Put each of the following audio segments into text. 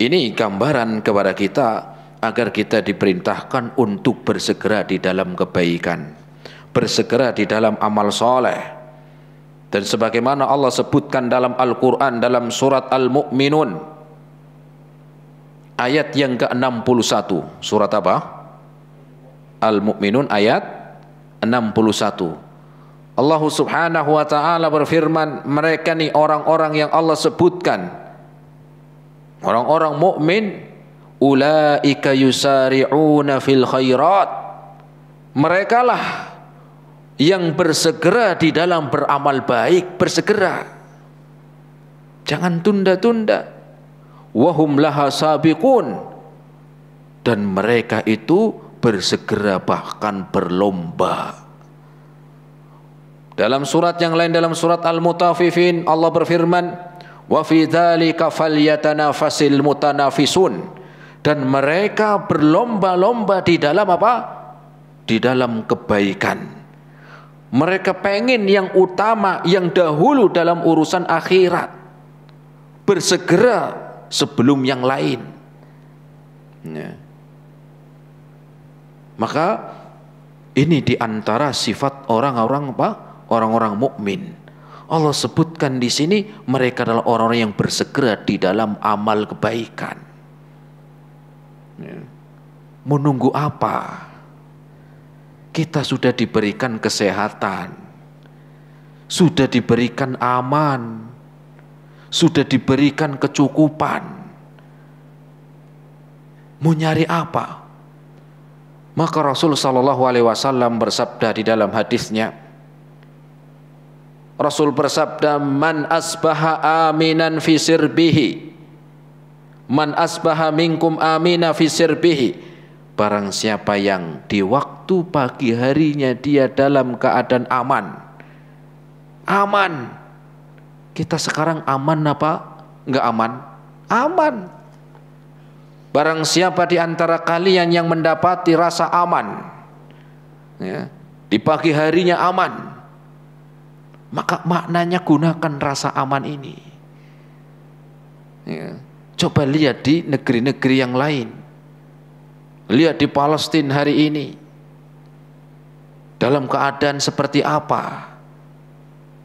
ini gambaran kepada kita agar kita diperintahkan untuk bersegera di dalam kebaikan, bersegera di dalam amal soleh. Dan sebagaimana Allah sebutkan dalam Al-Quran dalam surat Al-Mu'minun ayat yang ke-61. Surat apa? Al-Mu'minun ayat 61. Allah subhanahu wa ta'ala berfirman, mereka nih orang-orang yang Allah sebutkan, orang-orang mukmin, ulaika yusari'una fil khairat, mereka lah yang bersegera di dalam beramal baik, bersegera, jangan tunda-tunda. Wahum laha sabiqun, dan mereka itu bersegera bahkan berlomba. Dalam surat yang lain, dalam surat Al-Mutaffifin, Allah berfirman, wa fi dzalika falyatanafasil mutanafisun, dan mereka berlomba-lomba di dalam apa? Di dalam kebaikan. Mereka pengen yang utama, yang dahulu dalam urusan akhirat, bersegera sebelum yang lain. Ya. Maka ini diantara sifat orang-orang apa? Orang-orang mukmin. Allah sebutkan di sini mereka adalah orang-orang yang bersegera di dalam amal kebaikan. Ya. Menunggu apa? Kita sudah diberikan kesehatan, sudah diberikan aman, sudah diberikan kecukupan. Mau nyari apa? Maka Rasul sallallahu alaihi wasallam bersabda di dalam hadisnya, Rasul bersabda, man asbaha aminan fi sirbihi, man asbaha minkum amina fi sirbihi, barang siapa yang di waktu pagi harinya dia dalam keadaan aman. Aman. Kita sekarang aman apa? Enggak aman? Aman. Barang siapa di antara kalian yang mendapati rasa aman, ya, di pagi harinya aman, maka maknanya gunakan rasa aman ini. Ya. Coba lihat di negeri-negeri yang lain. Lihat di Palestina hari ini. Dalam keadaan seperti apa?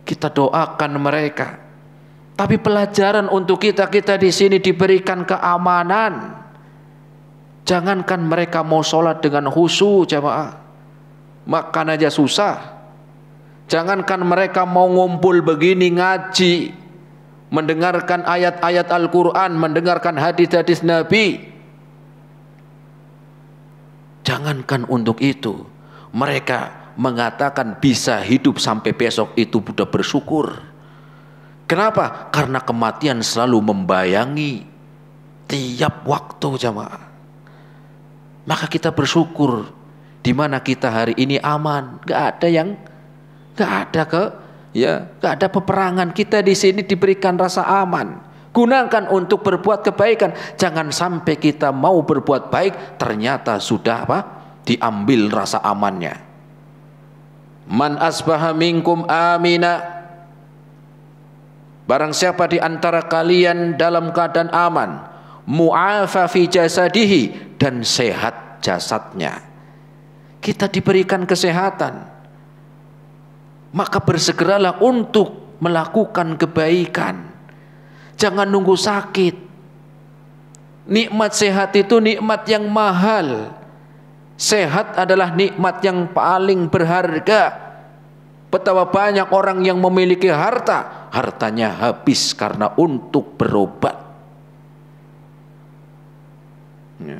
Kita doakan mereka. Tapi pelajaran untuk kita di sini diberikan keamanan. Jangankan mereka mau sholat dengan khusyuk, jamaah, makan aja susah. Jangankan mereka mau ngumpul begini ngaji, mendengarkan ayat-ayat Al-Quran, mendengarkan hadis-hadis Nabi. Jangankan untuk itu, mereka mengatakan bisa hidup sampai besok itu sudah bersyukur. Kenapa? Karena kematian selalu membayangi tiap waktu, jamaah. Maka kita bersyukur di mana kita hari ini aman, gak ada peperangan. Kita di sini diberikan rasa aman. Gunakan untuk berbuat kebaikan. Jangan sampai kita mau berbuat baik ternyata sudah apa? Diambil rasa amannya. Man asbaha minkum amina, barang siapa di antara kalian dalam keadaan aman, mu'afa fi jasadihi, dan sehat jasadnya. Kita diberikan kesehatan, maka bersegeralah untuk melakukan kebaikan. Jangan nunggu sakit. Nikmat sehat itu nikmat yang mahal. Sehat adalah nikmat yang paling berharga. Betapa banyak orang yang memiliki harta, hartanya habis karena untuk berobat. Ya.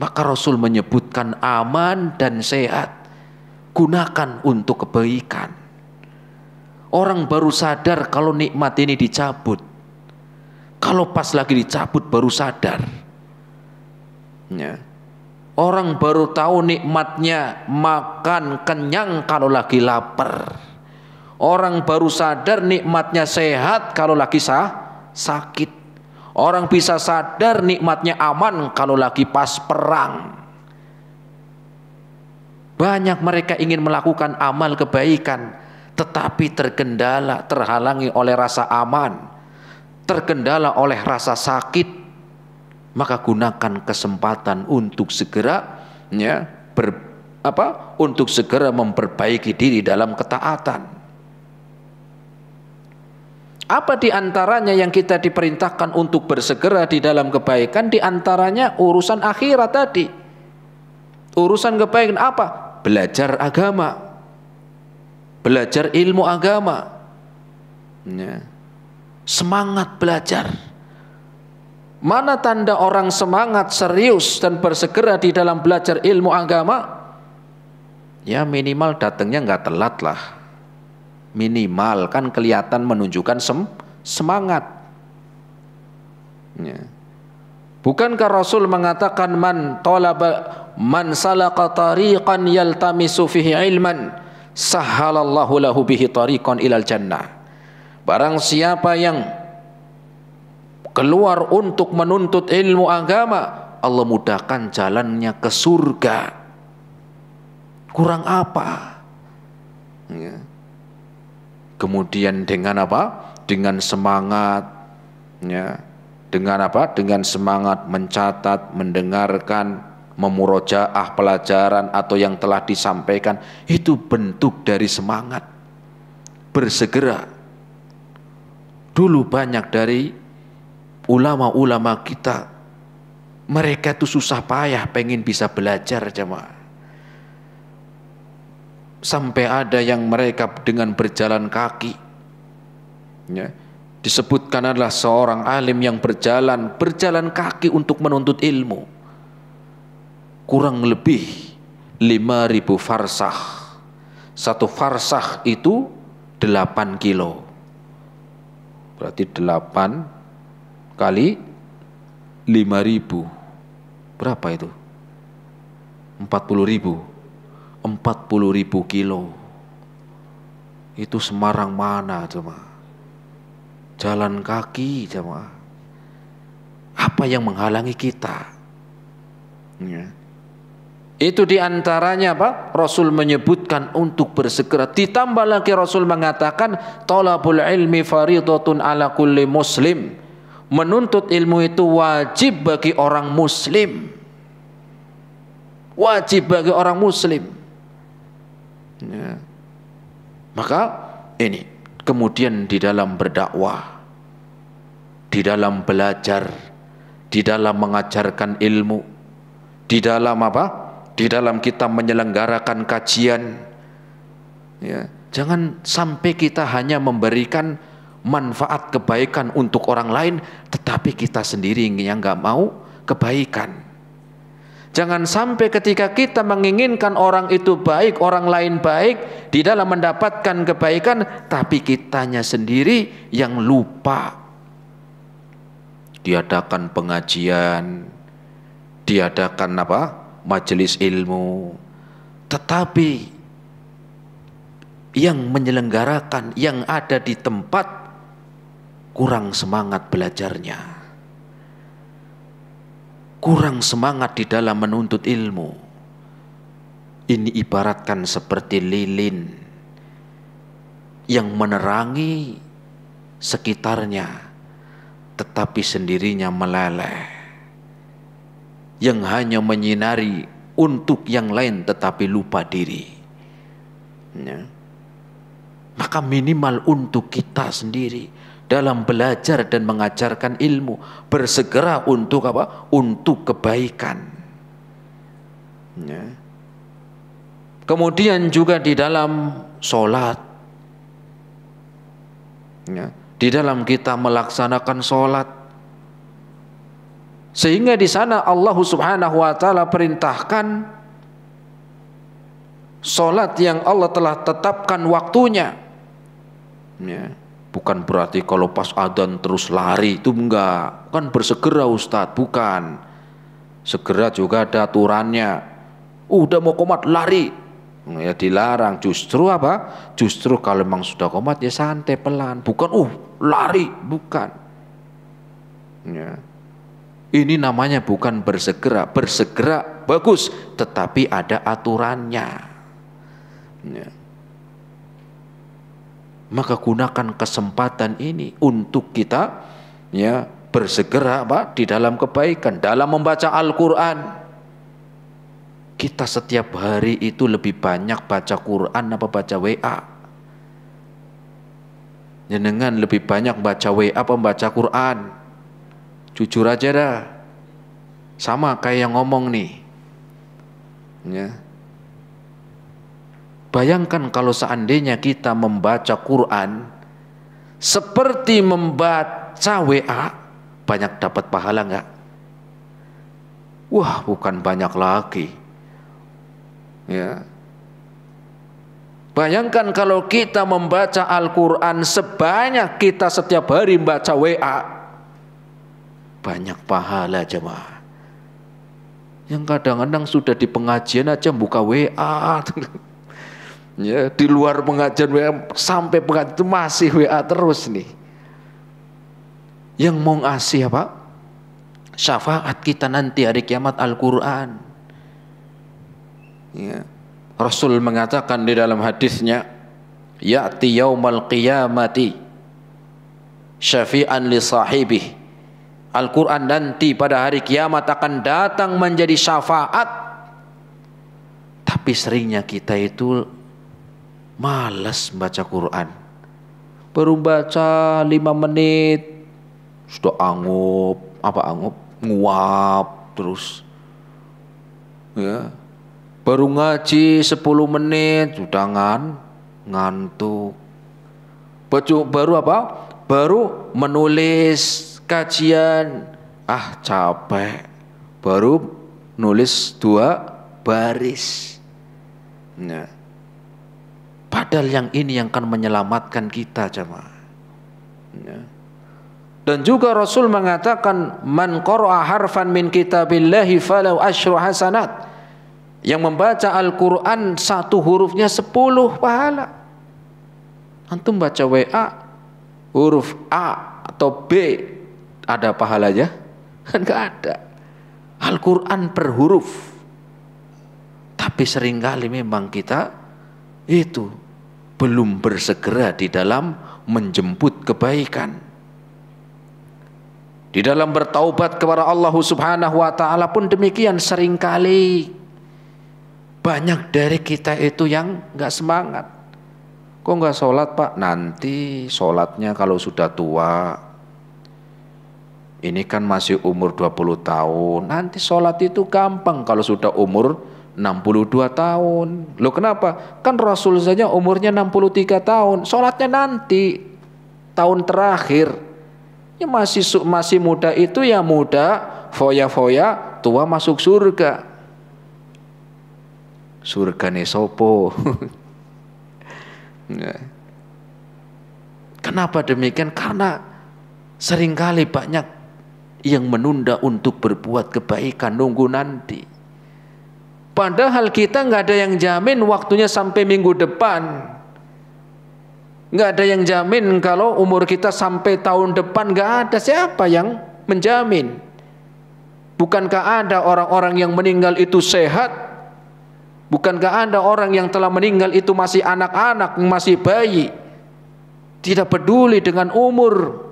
Maka Rasul menyebutkan aman dan sehat, gunakan untuk kebaikan. Orang baru sadar kalau nikmat ini dicabut. Kalau pas lagi dicabut baru sadar. Ya. Orang baru tahu nikmatnya makan kenyang kalau lagi lapar. Orang baru sadar nikmatnya sehat kalau lagi sakit. Orang bisa sadar nikmatnya aman kalau lagi pas perang. Banyak mereka ingin melakukan amal kebaikan, tetapi terkendala, terhalangi oleh rasa aman, terkendala oleh rasa sakit, maka gunakan kesempatan untuk segera untuk segera memperbaiki diri dalam ketaatan. Apa di antaranya yang kita diperintahkan untuk bersegera di dalam kebaikan? Di antaranya urusan akhirat tadi. Urusan kebaikan apa? Belajar agama, belajar ilmu agama, semangat belajar. Mana tanda orang semangat, serius dan bersegera di dalam belajar ilmu agama? Ya minimal datangnya nggak telat lah. Minimal kan kelihatan menunjukkan semangat. Bukankah Rasul mengatakan man salaka tariqan yaltamisu fihi ilman sahhalallahu lahu bihi tariqan ilal jannah. Barang siapa yang keluar untuk menuntut ilmu agama, Allah mudahkan jalannya ke surga. Kurang apa? Kemudian dengan apa? Dengan semangat, dengan apa? Dengan semangat mencatat, mendengarkan, memurojaah pelajaran atau yang telah disampaikan, itu bentuk dari semangat bersegera. Dulu banyak dari ulama-ulama kita, mereka itu susah payah pengen bisa belajar jemaah. Sampai ada yang mereka dengan berjalan kaki. Disebutkan adalah seorang alim yang berjalan kaki untuk menuntut ilmu. Kurang lebih 5.000 farsah. Satu farsah itu 8 kilo. Berarti 8 kali 5.000. Berapa itu? 40.000 kilo. Itu Semarang mana jemaah? Jalan kaki jemaah. Apa yang menghalangi kita? Itu diantaranya apa? Rasul menyebutkan untuk bersegera. Ditambah lagi Rasul mengatakan thalabul ilmi faridatun ala kulli muslim. Menuntut ilmu itu wajib bagi orang muslim. Wajib bagi orang muslim. Maka ini kemudian di dalam berdakwah, di dalam belajar, di dalam mengajarkan ilmu, di dalam apa? Di dalam kita menyelenggarakan kajian, jangan sampai kita hanya memberikan manfaat kebaikan untuk orang lain, tetapi kita sendiri yang nggak mau kebaikan. Jangan sampai ketika kita menginginkan orang itu baik, orang lain baik di dalam mendapatkan kebaikan, tapi kitanya sendiri yang lupa. Diadakan pengajian, diadakan apa? Majelis ilmu, tetapi yang menyelenggarakan, yang ada di tempat kurang semangat belajarnya. Kurang semangat di dalam menuntut ilmu. Ini ibaratkan seperti lilin yang menerangi sekitarnya, tetapi sendirinya meleleh. Yang hanya menyinari untuk yang lain, tetapi lupa diri. Maka minimal untuk kita sendiri dalam belajar dan mengajarkan ilmu, bersegera untuk apa? Untuk kebaikan. Kemudian juga di dalam sholat, di dalam kita melaksanakan sholat, sehingga di sana Allah Subhanahu wa taala perintahkan sholat yang Allah telah tetapkan waktunya. Bukan berarti kalau pas adzan terus lari, itu enggak. Kan bersegera Ustadz, bukan. Segera juga ada aturannya. Udah mau qomat lari, ya dilarang. Justru apa? Justru kalau memang sudah qomat ya santai pelan. Bukan lari, bukan. Ini namanya bukan bersegera. Bersegera bagus, tetapi ada aturannya. Maka gunakan kesempatan ini untuk kita ya bersegera Pak di dalam kebaikan, dalam membaca Al-Quran. Kita setiap hari itu lebih banyak baca Quran apa baca WA? Jenengan lebih banyak baca WA apa baca Quran? Jujur aja dah. Sama kayak yang ngomong nih. Ya. Bayangkan kalau seandainya kita membaca Quran seperti membaca WA, banyak dapat pahala enggak? Wah, bukan banyak lagi. Ya. Bayangkan kalau kita membaca Al-Quran sebanyak kita setiap hari membaca WA, banyak pahala jemaah. Yang kadang-kadang sudah di pengajian aja buka WA. Ya, di luar pengajian WA sampai pengajian itu masih WA terus nih. Yang mau ngasih apa? Syafaat kita nanti hari kiamat Al-Quran. Ya. Rasul mengatakan di dalam hadisnya, ya'ti yaumal qiyamati syafi'an li sahibih. Al-Quran nanti pada hari kiamat akan datang menjadi syafaat. Tapi seringnya kita itu malas baca Quran. Baru baca 5 menit sudah angup, nguap terus. Ya. Baru ngaji 10 menit sudah ngantuk. Baru menulis kajian, capek. Baru nulis 2 baris. Nah, padahal yang ini yang akan menyelamatkan kita jemaah. Ya. Dan juga Rasul mengatakan, man qara'a harfan min kitabillahi falau asyru hasanat. Yang membaca Al-Quran 1 hurufnya 10 pahala. Antum baca WA huruf A atau B ada pahalanya? Enggak ada. Al-Quran per huruf. Tapi seringkali memang kita itu belum bersegera di dalam menjemput kebaikan. Di dalam bertaubat kepada Allah Subhanahu wa taala pun demikian, seringkali banyak dari kita itu yang enggak semangat. Kok enggak sholat Pak? Nanti sholatnya kalau sudah tua. Ini kan masih umur 20 tahun. Nanti sholat itu gampang kalau sudah umur 62 tahun. Loh kenapa? Kan Rasul saja umurnya 63 tahun. Sholatnya nanti tahun terakhir. Ya masih muda itu ya muda, foya-foya, tua masuk surga. Surga nih sopo. Kenapa demikian? Karena seringkali banyak yang menunda untuk berbuat kebaikan, nunggu nanti. Padahal kita nggak ada yang jamin waktunya sampai minggu depan. Nggak ada yang jamin kalau umur kita sampai tahun depan, nggak ada. Siapa yang menjamin? Bukankah ada orang-orang yang meninggal itu sehat? Bukankah ada orang yang telah meninggal itu masih anak-anak, masih bayi, tidak peduli dengan umur.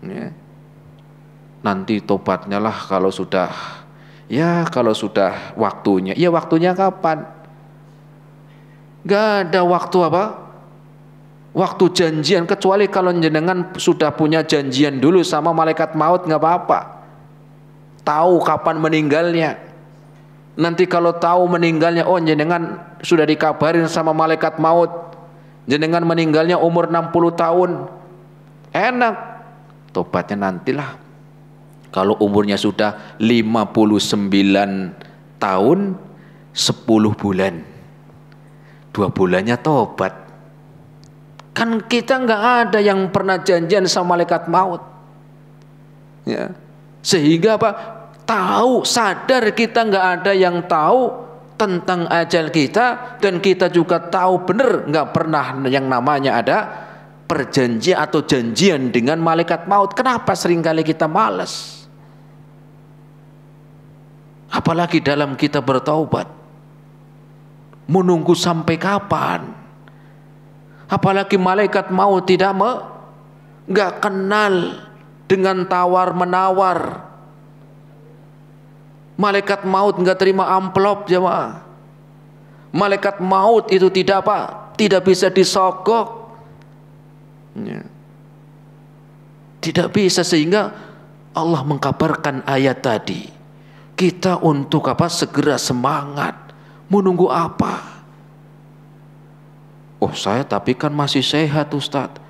Ya. Nanti tobatnya lah kalau sudah waktunya. Ya waktunya kapan? Gak ada waktu apa? Waktu janjian, kecuali kalau jenengan sudah punya janjian dulu sama malaikat maut, nggak apa-apa. Tahu kapan meninggalnya. Nanti kalau tahu meninggalnya, oh jenengan sudah dikabarin sama malaikat maut, jenengan meninggalnya umur 60 tahun. Enak. Tobatnya nantilah. Kalau umurnya sudah 59 tahun 10 bulan. 2 bulannya tobat. Kan kita nggak ada yang pernah janjian sama malaikat maut. Ya. Sehingga apa? Tahu, sadar kita nggak ada yang tahu tentang ajal kita, dan kita juga tahu benar nggak pernah yang namanya ada perjanjian atau janjian dengan malaikat maut. Kenapa seringkali kita malas? Apalagi dalam kita bertaubat, menunggu sampai kapan? Apalagi malaikat maut nggak kenal dengan tawar-menawar. Malaikat maut nggak terima amplop, jemaah. Malaikat maut itu tidak apa? Tidak bisa disogok. Ya. Tidak bisa, sehingga Allah mengkabarkan ayat tadi. Kita untuk apa? Segera semangat. Menunggu apa? Oh, saya tapi kan masih sehat, Ustadz.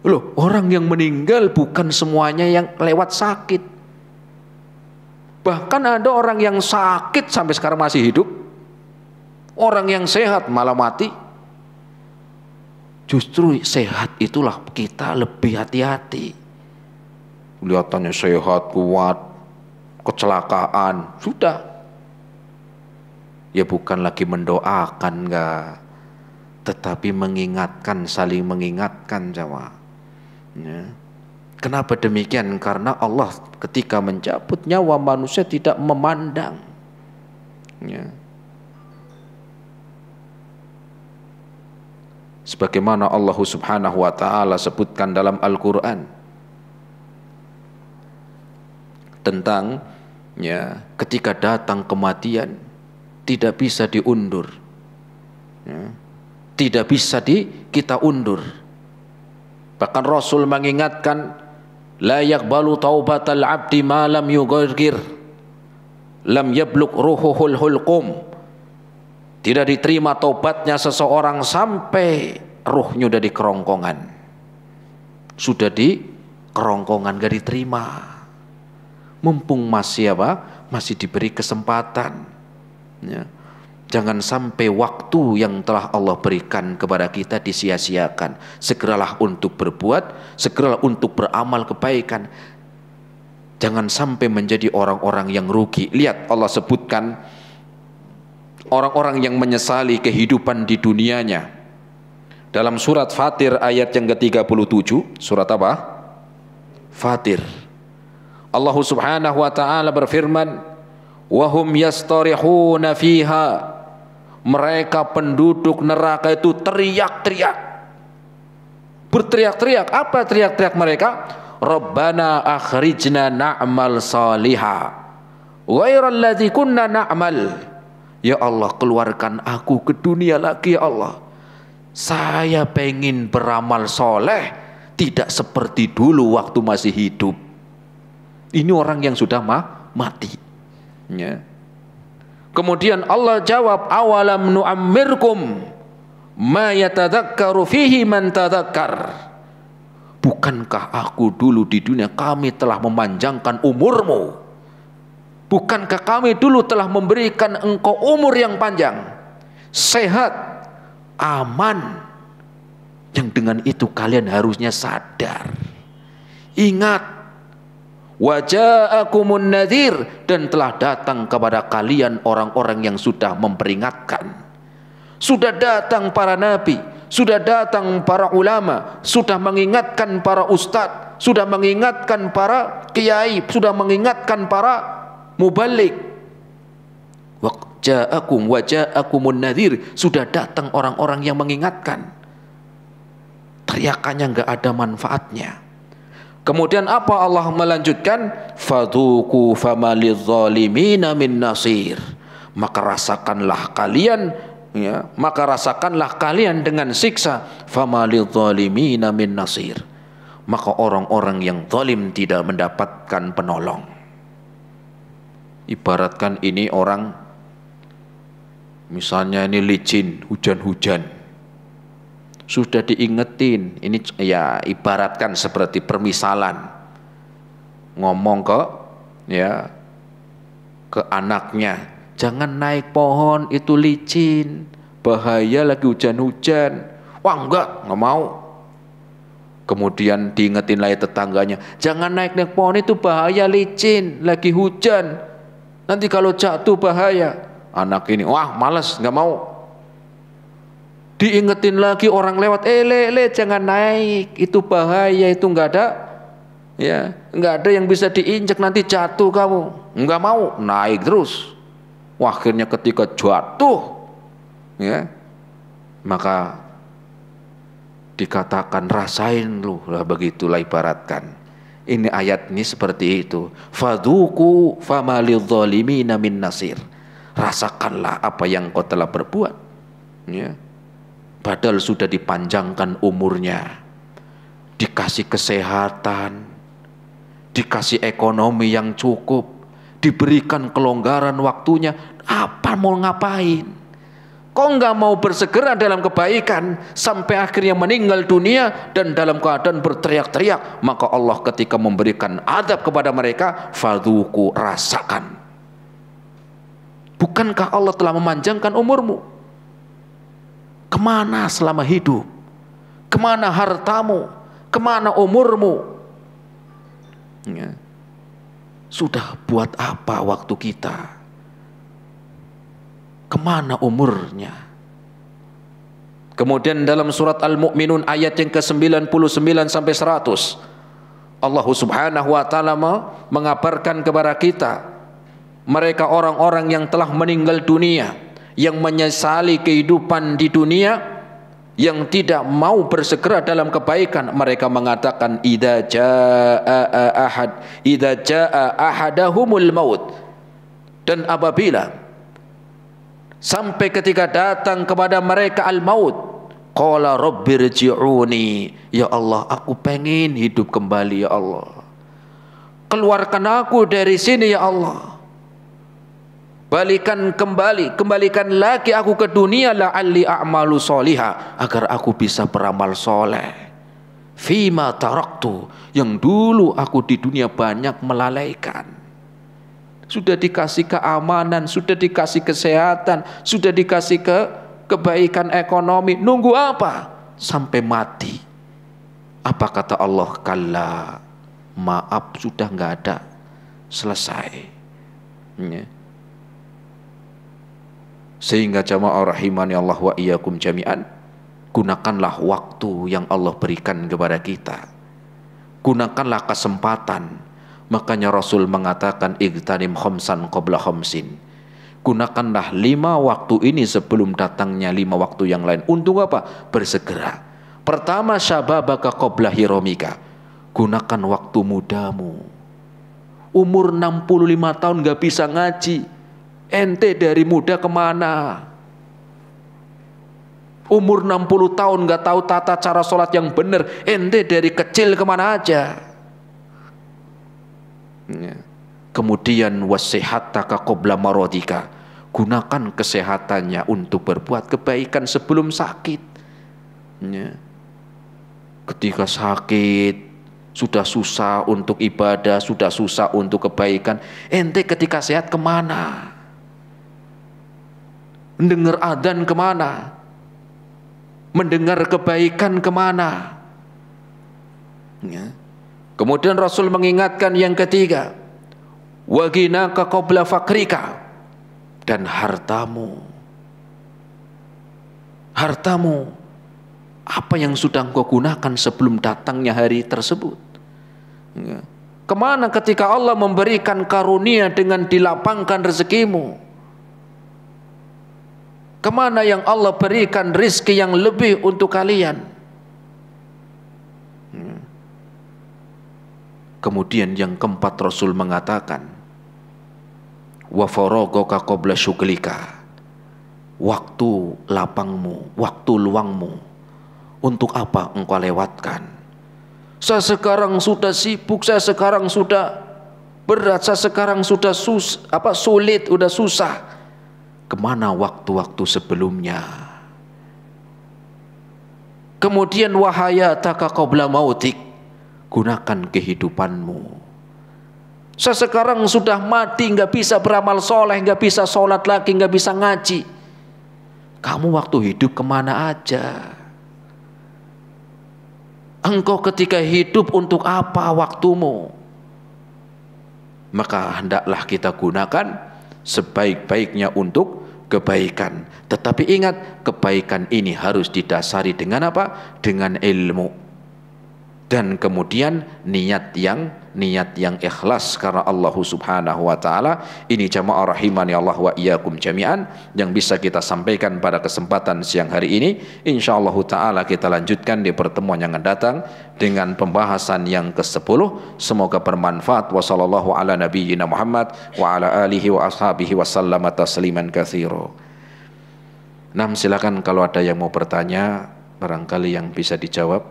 Loh, orang yang meninggal bukan semuanya yang lewat sakit. Bahkan ada orang yang sakit sampai sekarang masih hidup. Orang yang sehat malah mati. Justru sehat itulah kita lebih hati-hati. Kelihatannya sehat, kuat, kecelakaan, sudah. Ya bukan lagi mendoakan, enggak, tetapi mengingatkan, saling mengingatkan, jemaah. Ya. Kenapa demikian? Karena Allah ketika mencabut nyawa manusia tidak memandang. Ya. Sebagaimana Allah Subhanahu wa taala sebutkan dalam Al-Qur'an tentang ya, ketika datang kematian tidak bisa diundur. Ya. Tidak bisa kita undur. Bahkan Rasul mengingatkan, la yaqbalu taubatal abdi ma lam yughargir, lam yablugh ruhuhul hulqum. Tidak diterima taubatnya seseorang sampai ruhnya udah di kerongkongan. Sudah di kerongkongan, gak diterima. Mumpung masih apa? Masih diberi kesempatan. Ya. Jangan sampai waktu yang telah Allah berikan kepada kita disia-siakan. Segeralah untuk berbuat, segeralah untuk beramal kebaikan. Jangan sampai menjadi orang-orang yang rugi. Lihat, Allah sebutkan orang-orang yang menyesali kehidupan di dunianya. Dalam surat Fatir ayat yang ke-37, surat apa? Fatir. Allah Subhanahu wa taala berfirman, "Wa hum yastarihuna fiha." Mereka penduduk neraka itu teriak-teriak. Berteriak-teriak. Apa teriak-teriak mereka? Rabbana akhrijna na'mal salihah ghairal ladzi kunna na'mal. Ya Allah, keluarkan aku ke dunia lagi, ya Allah. Saya pengen beramal soleh, tidak seperti dulu waktu masih hidup. Ini orang yang sudah mati. Ya. Kemudian Allah jawab, awalam nu'ammirkum ma yatadzakkaru fihi man tadzakkar. Bukankah aku dulu di dunia kami telah memanjangkan umurmu? Bukankah kami dulu telah memberikan engkau umur yang panjang, sehat, aman, yang dengan itu kalian harusnya sadar. Ingat, waja'akumun nadhir, dan telah datang kepada kalian orang-orang yang sudah memperingatkan. Sudah datang para nabi, sudah datang para ulama, sudah mengingatkan para ustadz, sudah mengingatkan para kiai, sudah mengingatkan para mubalik. Waja'akumun nadhir, sudah datang orang-orang yang mengingatkan. Teriakannya enggak ada manfaatnya. Kemudian apa Allah melanjutkan? Fadhuku famalidz zalimina min nasir. Maka rasakanlah kalian, ya, maka rasakanlah kalian dengan siksa. Famalidz zalimina min nasir. Maka orang-orang yang zalim tidak mendapatkan penolong. Ibaratkan ini orang, misalnya ini licin, hujan-hujan. Sudah diingetin, ini ya ibaratkan seperti permisalan, ngomong ke anaknya, jangan naik pohon itu licin, bahaya lagi hujan-hujan. Wah enggak mau. Kemudian diingetin lagi tetangganya, jangan naik pohon itu bahaya, licin, lagi hujan, nanti kalau jatuh bahaya. Anak ini, wah malas, enggak mau. Diingetin lagi orang lewat, jangan naik, itu bahaya, itu enggak ada, ya, enggak ada yang bisa diinjak, nanti jatuh kamu. Enggak mau, naik terus. Wah, akhirnya ketika jatuh, ya, maka dikatakan rasain lu lah, begitulah ibaratkan. Ini ayat ini seperti itu. Fadhuku famalidh dhalimina min nasir. Rasakanlah apa yang kau telah berbuat. Ya. Padahal sudah dipanjangkan umurnya, dikasih kesehatan, dikasih ekonomi yang cukup, diberikan kelonggaran waktunya. Apa mau ngapain? Kok nggak mau bersegera dalam kebaikan sampai akhirnya meninggal dunia dan dalam keadaan berteriak-teriak? Maka Allah ketika memberikan adab kepada mereka, fadhuku, rasakan. Bukankah Allah telah memanjangkan umurmu? Kemana selama hidup? Kemana hartamu? Kemana umurmu? Ya. Sudah buat apa waktu kita? Kemana umurnya? Kemudian dalam surat Al-Mu'minun ayat yang ke-99 sampai 100, Allah Subhanahu wa taala mengabarkan kepada kita mereka orang-orang yang telah meninggal dunia, yang menyesali kehidupan di dunia, yang tidak mau bersegera dalam kebaikan. Mereka mengatakan idza jaa ahadahumul maut, dan apabila sampai ketika datang kepada mereka al-maut, qala rabbirji'uni, ya Allah, aku pengen hidup kembali ya Allah. Keluarkan aku dari sini ya Allah. Kembalikan lagi aku ke dunia, la'alli a'malu sholiha, agar aku bisa beramal soleh. Fima taraktu, yang dulu aku di dunia banyak melalaikan. Sudah dikasih keamanan, sudah dikasih kesehatan, sudah dikasih kebaikan ekonomi. Nunggu apa? Sampai mati. Apa kata Allah? Kalla, maaf, sudah nggak ada. Selesai. Ya. Sehingga jamaah rahimani Allah wa iyyakum jami'an, gunakanlah waktu yang Allah berikan kepada kita. Gunakanlah kesempatan. Makanya Rasul mengatakan igtanim khamsan qabla khamsin. Gunakanlah 5 waktu ini sebelum datangnya 5 waktu yang lain. Untuk apa? Bersegera. Pertama, syababaka qabla hiramika. Gunakan waktu mudamu. Umur 65 tahun gak bisa ngaji. Ente dari muda kemana? Umur 60 tahun gak tahu tata cara sholat yang benar. Ente dari kecil kemana aja? Ya. Kemudian wasihataka qabla maradika. Gunakan kesehatannya untuk berbuat kebaikan sebelum sakit. Ya. Ketika sakit, sudah susah untuk ibadah, sudah susah untuk kebaikan. Ente ketika sehat kemana? Mendengar adzan kemana? Mendengar kebaikan kemana? Ya. Kemudian Rasul mengingatkan yang ketiga, waginaka qabla fakrika, dan hartamu. Hartamu, apa yang sudah engkau gunakan sebelum datangnya hari tersebut? Ya. Kemana ketika Allah memberikan karunia dengan dilapangkan rezekimu? Kemana yang Allah berikan rizki yang lebih untuk kalian? Kemudian yang keempat Rasul mengatakan, wa faragaka qabla syughlika. Waktu lapangmu, waktu luangmu, untuk apa engkau lewatkan? Saya sekarang sudah sibuk, saya sekarang sudah berat, saya sekarang sudah sulit, sudah susah. Kemana waktu-waktu sebelumnya? Kemudian wahayataka qabla mautik. Gunakan kehidupanmu. Saya sekarang sudah mati, nggak bisa beramal soleh, nggak bisa sholat lagi, nggak bisa ngaji. Kamu waktu hidup kemana aja? Engkau ketika hidup untuk apa waktumu? Maka hendaklah kita gunakan sebaik-baiknya untuk kebaikan. Tetapi ingat, kebaikan ini harus didasari dengan apa? Dengan ilmu. Dan kemudian niat yang niat yang ikhlas karena Allah Subhanahu wa taala. Ini jamaah rahimani Allah wa iyyakum jami'an yang bisa kita sampaikan pada kesempatan siang hari ini. Insyaallah taala kita lanjutkan di pertemuan yang akan datang dengan pembahasan yang ke-10. Semoga bermanfaat. Wassallallahu ala nabiyyina Muhammad wa ala alihi wa ashabihi wa sallama tasliman katsira. Nah, silakan kalau ada yang mau bertanya, barangkali yang bisa dijawab.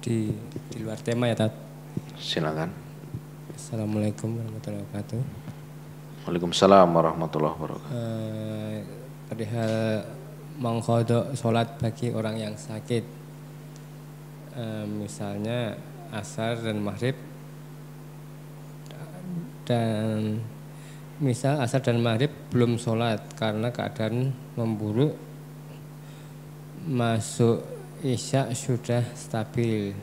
Di luar tema ya, Tat. Silakan. Assalamualaikum warahmatullahi wabarakatuh. Waalaikumsalam warahmatullahi wabarakatuh. Perihal mengqadha sholat bagi orang yang sakit, misalnya asar dan maghrib, dan misal asar dan maghrib belum sholat karena keadaan memburuk, masuk isya sudah stabil,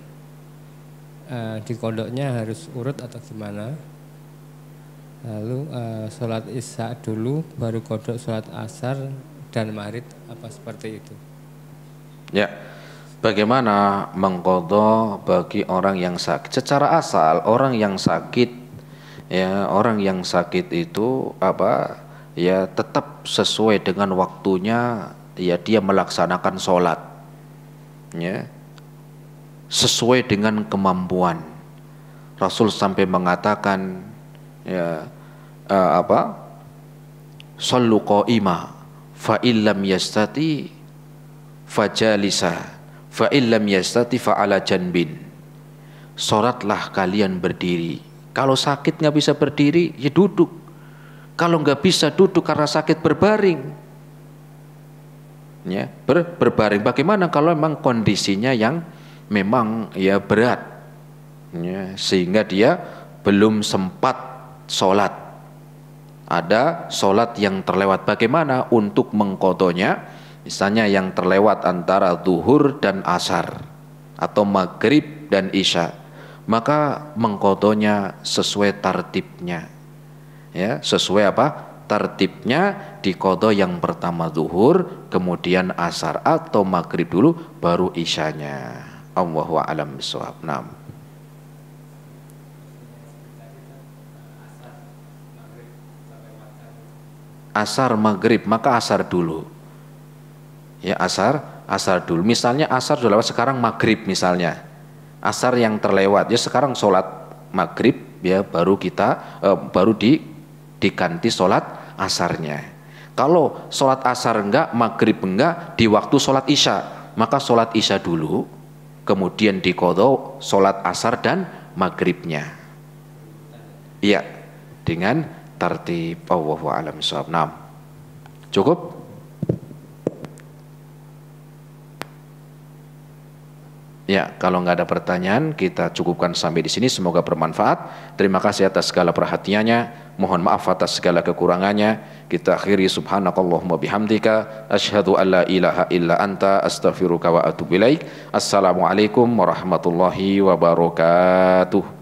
dikodoknya harus urut atau gimana? Lalu sholat isya dulu baru kodok sholat asar dan maghrib, apa seperti itu? Ya, bagaimana mengqadha bagi orang yang sakit? Secara asal orang yang sakit, ya, orang yang sakit itu apa? Ya, tetap sesuai dengan waktunya, ya dia melaksanakan sholat, ya, sesuai dengan kemampuan. Rasul sampai mengatakan, ya, shallu qa'ima fa illam yastati fajalisa fa illam yastati fa ala janbin. Salatlah kalian berdiri. Kalau sakit nggak bisa berdiri, ya duduk. Kalau nggak bisa duduk karena sakit, berbaring. Ya, berbaring. Bagaimana kalau memang kondisinya yang memang ya berat, ya, sehingga dia belum sempat sholat. Ada sholat yang terlewat. Bagaimana untuk mengqadhonya? Misalnya yang terlewat antara zuhur dan asar atau maghrib dan isya, maka mengqadhonya sesuai tartibnya, ya, sesuai apa? Tartibnya, diqadha yang pertama zuhur, kemudian asar, atau maghrib dulu baru isyanya. Allahu a'lam bishawab. Naam. Asar maghrib, maka asar dulu, ya, asar dulu. Misalnya asar sudah lewat, sekarang maghrib misalnya, asar yang terlewat, ya sekarang sholat maghrib, ya baru kita diganti sholat asarnya. Kalau sholat asar enggak, maghrib enggak, di waktu sholat isya, maka sholat isya dulu, kemudian diqadha sholat asar dan maghribnya, iya, dengan tartib. Allahu a'lam bishawab. Naam. Cukup? Ya, kalau nggak ada pertanyaan, kita cukupkan sampai di sini. Semoga bermanfaat. Terima kasih atas segala perhatiannya. Mohon maaf atas segala kekurangannya. Kita akhiri subhanakallahumma bihamdika asyhadu an la ilaha illa anta astaghfiruka wa atubu ilaik. Assalamualaikum warahmatullahi wabarakatuh.